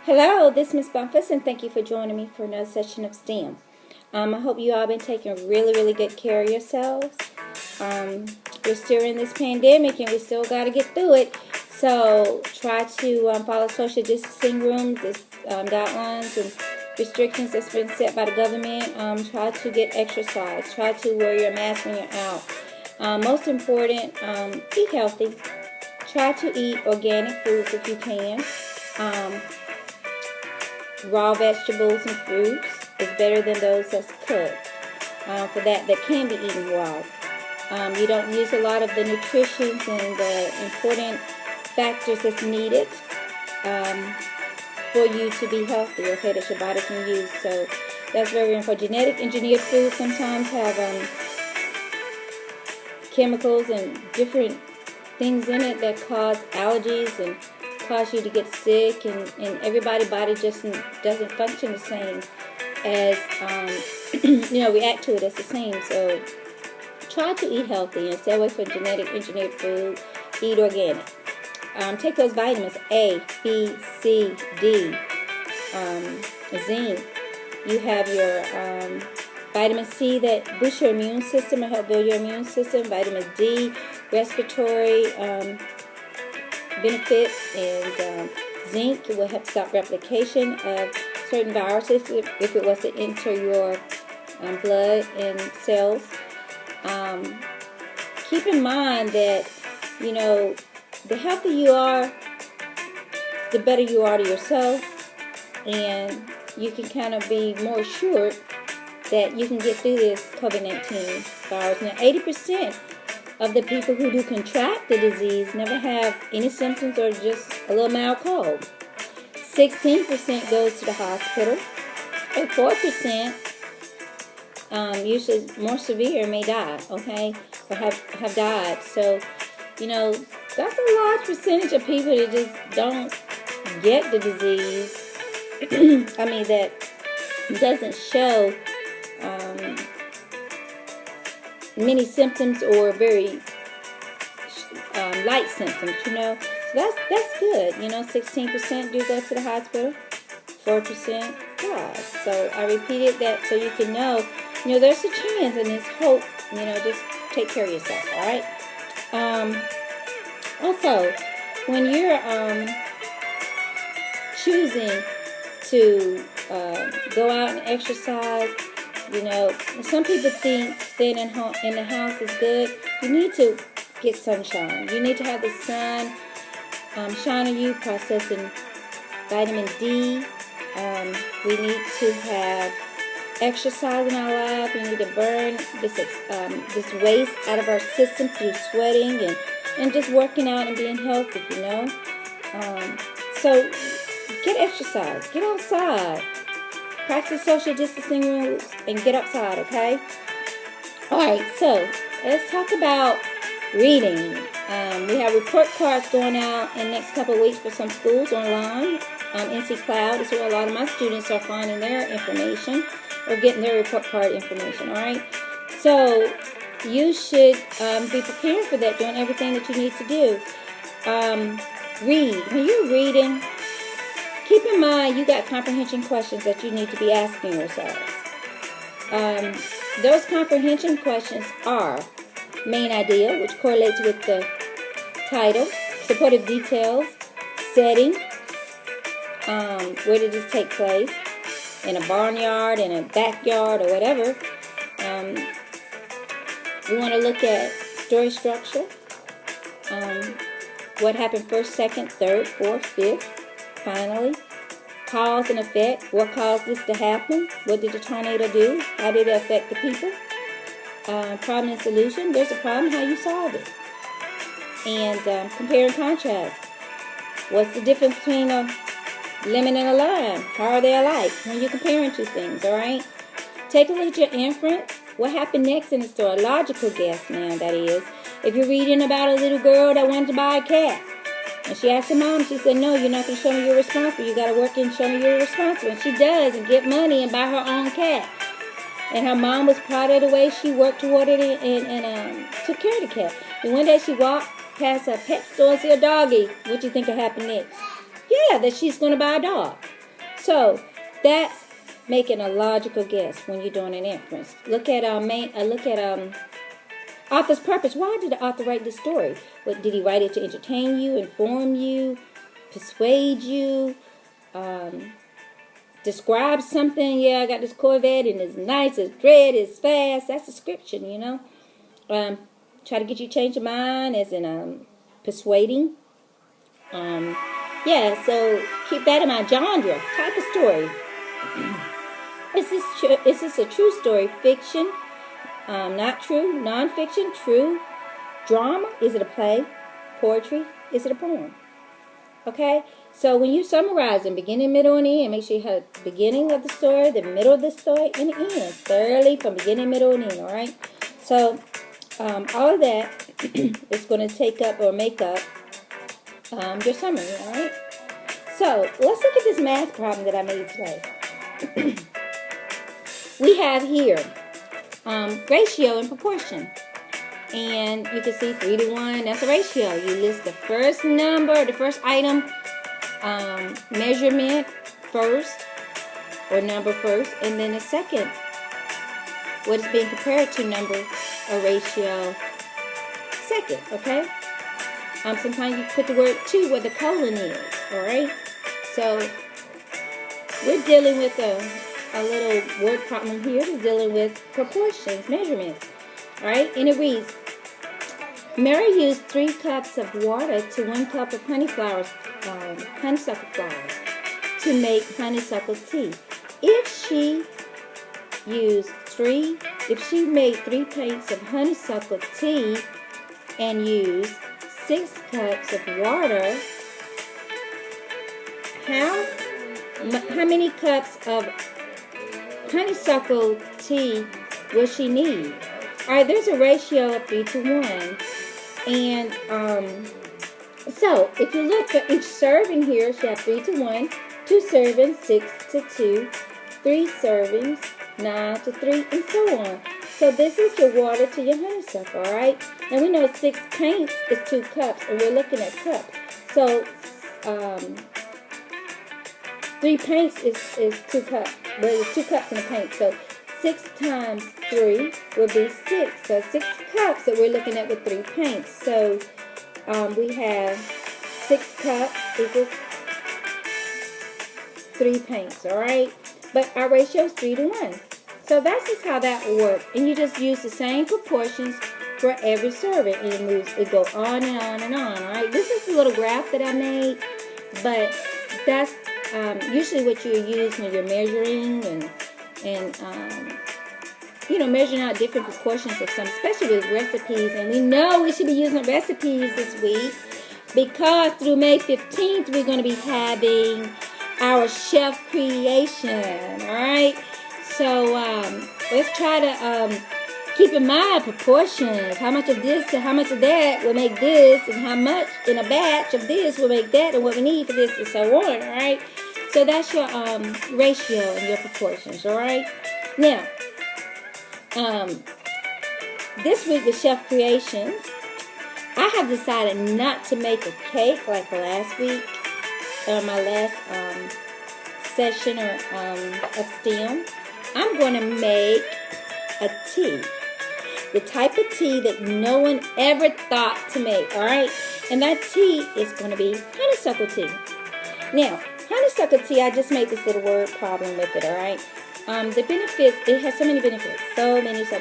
Hello, this is Miss Bumphus, and thank you for joining me for another session of STEM. I hope you all been taking really good care of yourselves. We're still in this pandemic, and we still got to get through it. So try to follow social distancing guidelines and restrictions that's been set by the government. Try to get exercise. Try to wear your mask when you're out. Most important, eat healthy. Try to eat organic foods if you can. Raw vegetables and fruits is better than those that's cooked. For that can be eaten raw. You don't use a lot of the nutrition and the important factors that's needed for you to be healthy, okay, that your body can use. So that's very important. Genetic engineered foods sometimes have chemicals and different things in it that cause allergies and cause you to get sick, and everybody's body just doesn't function the same as react to it as the same. So try to eat healthy and stay away from genetic engineered food. Eat organic. Take those vitamins A, B, C, D, zinc. You have your vitamin C that boosts your immune system and help build your immune system. Vitamin D, respiratory benefits, and zinc will help stop replication of certain viruses if it was to enter your blood and cells. Keep in mind that the healthier you are, the better you are to yourself, and you can kind of be more assured that you can get through this COVID-19 virus. Now, 80% of the people who do contract the disease never have any symptoms or just a little mild cold. 16% goes to the hospital, and 4%, usually more severe, may die, okay, or have died. So, that's a large percentage of people that just don't get the disease. That doesn't show many symptoms or very light symptoms, So that's good. 16% do go to the hospital, 4% dies. So I repeated that so you can know, there's a chance and there's hope. Just take care of yourself, all right? Also, when you're choosing to go out and exercise, some people think staying in the house is good. You need to get sunshine. You need to have the sun shine on you, processing vitamin D. We need to have exercise in our life. We need to burn this waste out of our system through sweating and just working out and being healthy, So get exercise. Get outside. Practice social distancing rules and get outside, okay? Alright, so let's talk about reading. We have report cards going out in the next couple of weeks for some schools online. NC Cloud is where a lot of my students are finding their information or getting their report card information, alright? So you should be prepared for that, doing everything that you need to do. Read. When you're reading, keep in mind you got comprehension questions that you need to be asking yourselves. Those comprehension questions are main idea, which correlates with the title, supportive details, setting, where did this take place, in a barnyard, in a backyard, or whatever. We want to look at story structure, what happened first, second, third, fourth, fifth, finally, cause and effect, what caused this to happen, what did the tornado do, how did it affect the people, problem and solution, there's a problem, how you solve it, and compare and contrast. What's the difference between a lemon and a lime? How are they alike when you're comparing two things, alright? Take a look at your inference. What happened next in the story? Logical guess now, that is. If you're reading about a little girl that wanted to buy a cat, and she asked her mom, she said, no, you're not going to show me you're responsible. You got to work and show me you're responsible. And she does, and get money and buy her own cat. And her mom was proud of the way she worked toward it and took care of the cat. And one day she walked past a pet store and see a doggy. What do you think will happen next? Yeah, that she's going to buy a dog. So that's making a logical guess when you're doing an inference. Look at author's purpose. Why did the author write this story? What did he write it to entertain you, inform you, persuade you, describe something? Yeah, I got this Corvette and it's nice, it's great, it's fast. That's description, you know. Try to get you to change your mind, as in persuading. Yeah, so keep that in mind. Genre, type of story. Is this a true story? Fiction? Not true. Non-fiction? True. Drama? Is it a play? Poetry? Is it a poem? Okay? So when you summarize in beginning, middle, and end, make sure you have the beginning of the story, the middle of the story, and the end. Thoroughly from beginning, middle, and end. Alright? So all of that is going to take up or make up your summary. Alright? So let's look at this math problem that I made today. We have here ratio and proportion. And you can see 3 to 1, that's a ratio. You list the first number, the first item, measurement first, or number first, and then the second, what is being compared to, number or ratio second, okay? Sometimes you put the word 2 where the colon is, alright? So, we're dealing with a little word problem here. It's dealing with proportions, measurements. Alright, and it reads, Mary used 3 cups of water to 1 cup of honeysuckle flower to make honeysuckle tea. If she made 3 pints of honeysuckle tea and used 6 cups of water, how many cups of honeysuckle tea will she need? Alright, there's a ratio of 3 to 1. And so if you look for each serving here, she has 3 to 1, 2 servings, 6 to 2, 3 servings, 9 to 3, and so on. So this is your water to your honeysuckle, alright? And we know 6 pints is 2 cups, and we're looking at cups. So 3 pints is 2 cups. Well, there's 2 cups in a pint. So 6 times 3 would be 6. So 6 cups that we're looking at with 3 pints. So we have 6 cups equals 3 pints, alright? But our ratio is 3 to 1. So that's just how that will work. And you just use the same proportions for every serving. And it goes on and on and on, alright? This is a little graph that I made. But that's usually what you use when you're measuring and measuring out different proportions of something, especially with recipes. And we know we should be using recipes this week because through May 15th, we're going to be having our chef creation, all right? So let's try to keep in mind proportions. How much of this and how much of that will make this, and how much in a batch of this will make that, and what we need for this, and so on, all right? So that's your ratio and your proportions, all right? Now, this week with Chef Creations, I have decided not to make a cake like last week, or my last session of STEM. I'm going to make a tea. The type of tea that no one ever thought to make, all right? And that tea is going to be honeysuckle tea. Now, honeysuckle tea, I just made this little word problem with it, all right? The benefits, it has so many benefits. So many. It's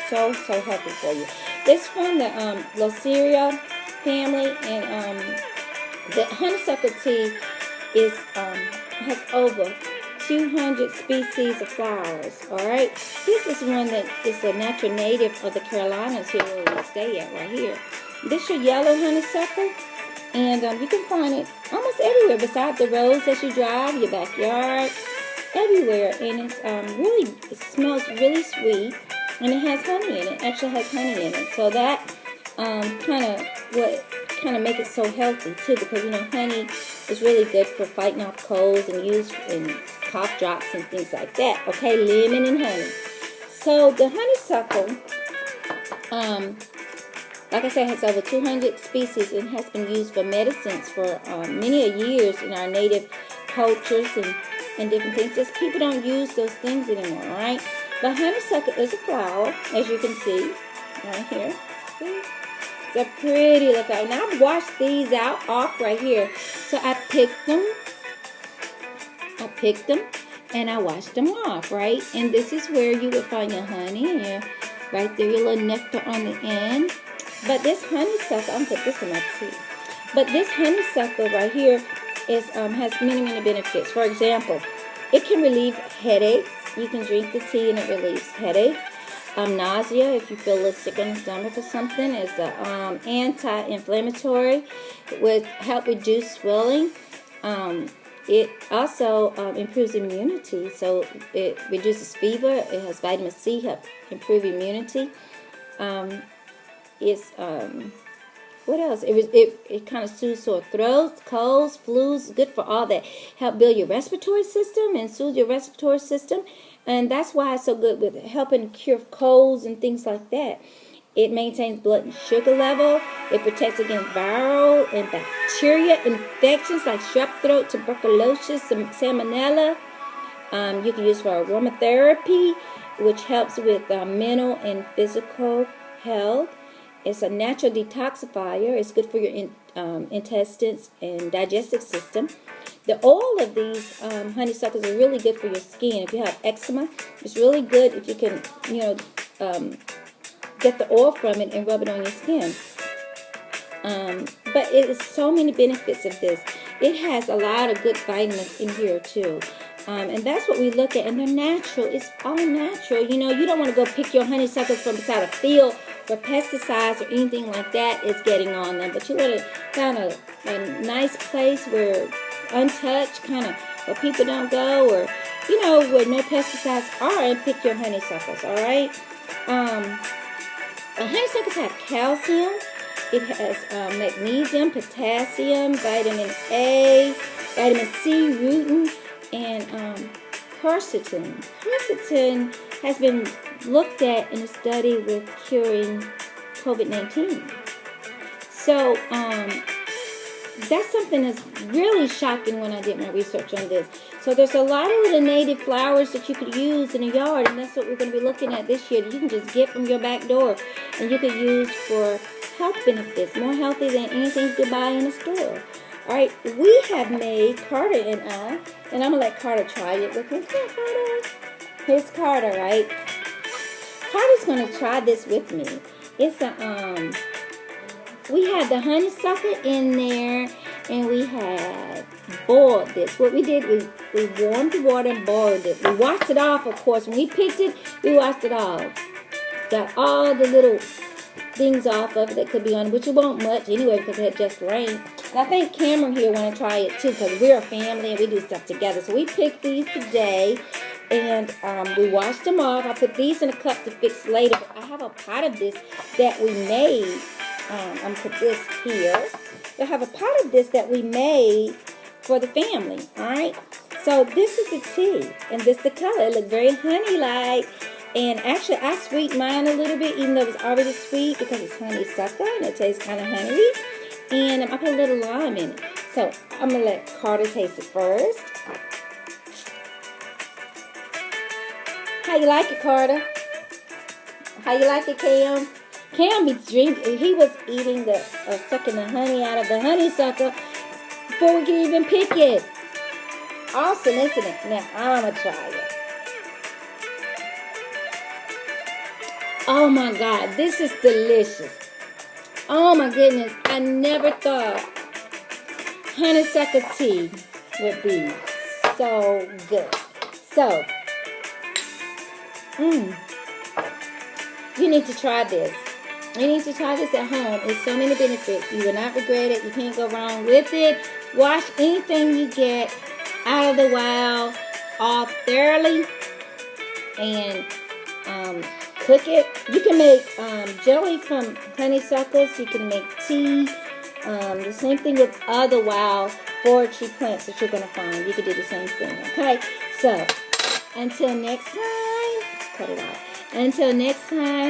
so healthy for you. It's from the Loceria family, and the honeysuckle tea is has over 200 species of flowers, alright? This is one that is a natural native of the Carolinas here where we stay at right here. This is your yellow honeysuckle, and you can find it almost everywhere besides the roads that you drive, your backyard, everywhere. And it smells really sweet, and it has honey in it. Actually has honey in it. So that kind of make it so healthy too, because honey is really good for fighting off colds and used in cough drops and things like that. Okay, lemon and honey. So the honeysuckle, like I said, has over 200 species and has been used for medicines for many years in our native cultures, and and different things. Just people don't use those things anymore, all right? But honeysuckle is a flower, as you can see right here. See? It's a pretty little flower. Now I've washed these out off right here. So I picked them. And I washed them off, right? And this is where you would find your honey and your, right there, your little nectar on the end. But this honeysuckle, I'm gonna put this in my tea. But this honeysuckle right here is has many, many benefits. For example, it can relieve headaches. You can drink the tea and it relieves headaches. Nausea, if you feel a little sick in the stomach or something, is anti-inflammatory. It would help reduce swelling. It also improves immunity, so it reduces fever. It has vitamin C, help improve immunity. What else? It kind of soothes sore throats, colds, flus. Good for all that. Help build your respiratory system and soothe your respiratory system, and that's why it's so good with helping cure colds and things like that. It maintains blood and sugar level. It protects against viral and bacteria infections like strep throat, tuberculosis, salmonella. You can use for aromatherapy, which helps with mental and physical health. It's a natural detoxifier. It's good for your intestines and digestive system. The oil of these honeysuckles are really good for your skin. If you have eczema, it's really good if you can, get the oil from it and rub it on your skin. But it is so many benefits of this. It has a lot of good vitamins in here too. And that's what we look at. And they're natural. It's all natural. You don't want to go pick your honeysuckles from beside a field where pesticides or anything like that is getting on them. But you want to find a nice place where untouched, kind of where people don't go, or where no pesticides are, and pick your honeysuckles. All right. Honeysuckles have calcium. It has magnesium, potassium, vitamin A, vitamin C, rutin, and quercetin. Quercetin has been looked at in a study with curing COVID-19. So that's something that's really shocking when I did my research on this. So there's a lot of little native flowers that you could use in a yard, and that's what we're going to be looking at this year that you can just get from your back door, and you could use for health benefits, more healthy than anything you could buy in a store. All right, we have made, Carter and I, and I'm going to let Carter try it with me. Come on, Carter. Here's Carter, right? Carter's going to try this with me. It's we had the honeysuckle in there, and we had boiled this. What we did, we warmed the water and boiled it. We washed it off, of course. When we picked it, we washed it off. Got all the little things off of it that could be on it, which it won't much anyway because it had just rained. And I think Cameron here want to try it too because we're a family and we do stuff together. So we picked these today, and we washed them off. I put these in a cup to fix later, but I have a pot of this that we made. I'm going to put this here. I have a pot of this that we made for the family, all right? So this is the tea, and this is the color. It looked very honey-like, and actually I sweetened mine a little bit, even though it was already sweet because it's honeysuckle, and it tastes kind of honey. And I put a little lime in it. So I'm going to let Carter taste it first. How you like it, Carter? How you like it, Cam? Cam be drinking. He was eating sucking the honey out of the honeysuckle before we could even pick it. Awesome, isn't it? Now I'm gonna try it. Oh my God, this is delicious. Oh my goodness, I never thought honeysuckle tea would be so good. So, you need to try this. You need to try this at home. It's so many benefits. You will not regret it. You can't go wrong with it. Wash anything you get out of the wild off thoroughly and cook it. You can make jelly from honeysuckles. You can make tea. The same thing with other wild foraging plants that you're going to find. You can do the same thing. Okay? So, until next time, cut it off. Until next time.